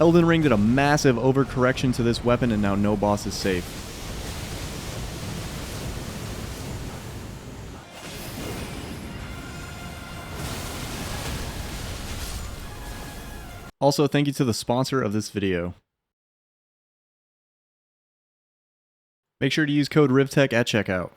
Elden Ring did a massive overcorrection to this weapon, and now no boss is safe. Also, thank you to the sponsor of this video. Make sure to use code rivtekk at checkout.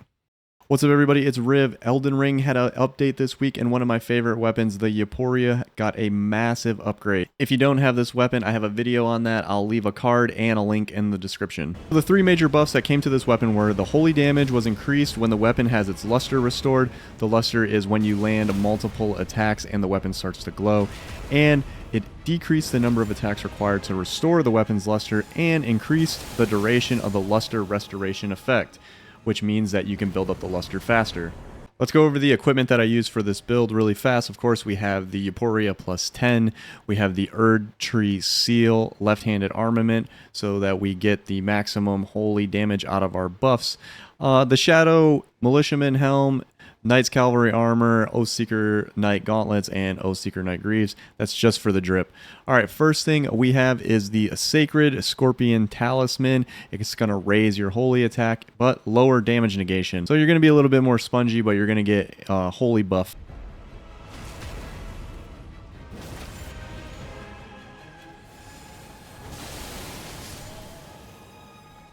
What's up, everybody? It's Riv. Elden Ring had an update this week, and one of my favorite weapons, the Euporia, got a massive upgrade. If you don't have this weapon, I have a video on that. I'll leave a card and a link in the description. The three major buffs that came to this weapon were the holy damage was increased when the weapon has its luster restored. The luster is when you land multiple attacks and the weapon starts to glow. And it decreased the number of attacks required to restore the weapon's luster and increased the duration of the luster restoration effect, which means that you can build up the luster faster. Let's go over the equipment that I use for this build really fast. Of course, we have the Euporia plus 10. We have the Erdtree seal left-handed armament so that we get the maximum holy damage out of our buffs. The Shadow Militiaman helm, Knight's Cavalry armor, Oathseeker Knight gauntlets, and Oathseeker Knight greaves. That's just for the drip. Alright, first thing we have is the Sacred Scorpion Talisman. It's going to raise your holy attack, but lower damage negation. So you're going to be a little bit more spongy, but you're going to get holy buff.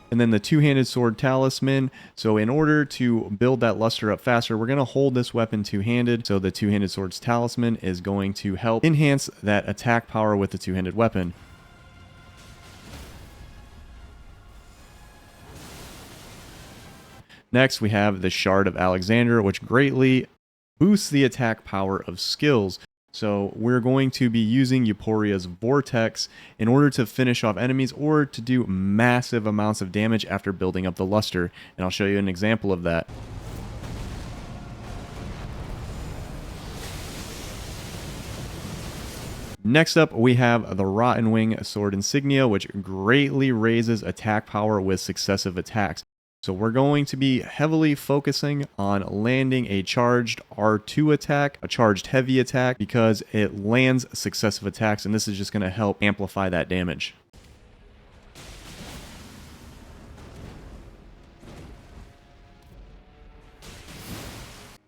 And then the two-handed sword talisman. So in order to build that luster up faster, we're going to hold this weapon two-handed. So the two-handed sword's talisman is going to help enhance that attack power with the two-handed weapon. Next, we have the Shard of Alexander, which greatly boosts the attack power of skills. So we're going to be using Euporia's Vortex in order to finish off enemies or to do massive amounts of damage after building up the luster. And I'll show you an example of that. Next up, we have the Rotten Wing Sword Insignia, which greatly raises attack power with successive attacks. So we're going to be heavily focusing on landing a charged R2 attack, a charged heavy attack, because it lands successive attacks, and this is just going to help amplify that damage.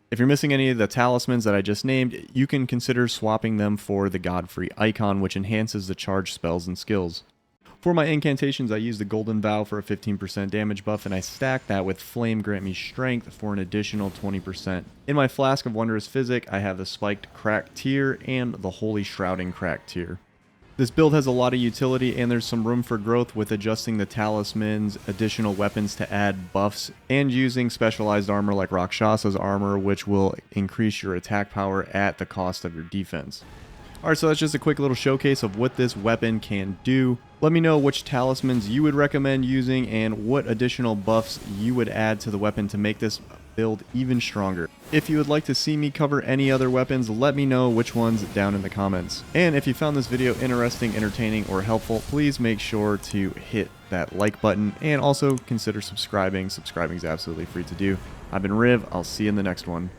If you're missing any of the talismans that I just named, you can consider swapping them for the Godfrey icon, which enhances the charged spells and skills. For my incantations, I use the Golden Vow for a 15% damage buff, and I stack that with Flame Grant Me Strength for an additional 20%. In my Flask of Wondrous Physick, I have the Spiked Crack tier and the Holy Shrouding Crack tier. This build has a lot of utility, and there's some room for growth with adjusting the talismans, additional weapons to add buffs, and using specialized armor like Rakshasa's armor, which will increase your attack power at the cost of your defense. Alright, so that's just a quick little showcase of what this weapon can do. Let me know which talismans you would recommend using and what additional buffs you would add to the weapon to make this build even stronger. If you would like to see me cover any other weapons, let me know which ones down in the comments. And if you found this video interesting, entertaining, or helpful, please make sure to hit that like button and also consider subscribing. Subscribing is absolutely free to do. I've been Riv. I'll see you in the next one.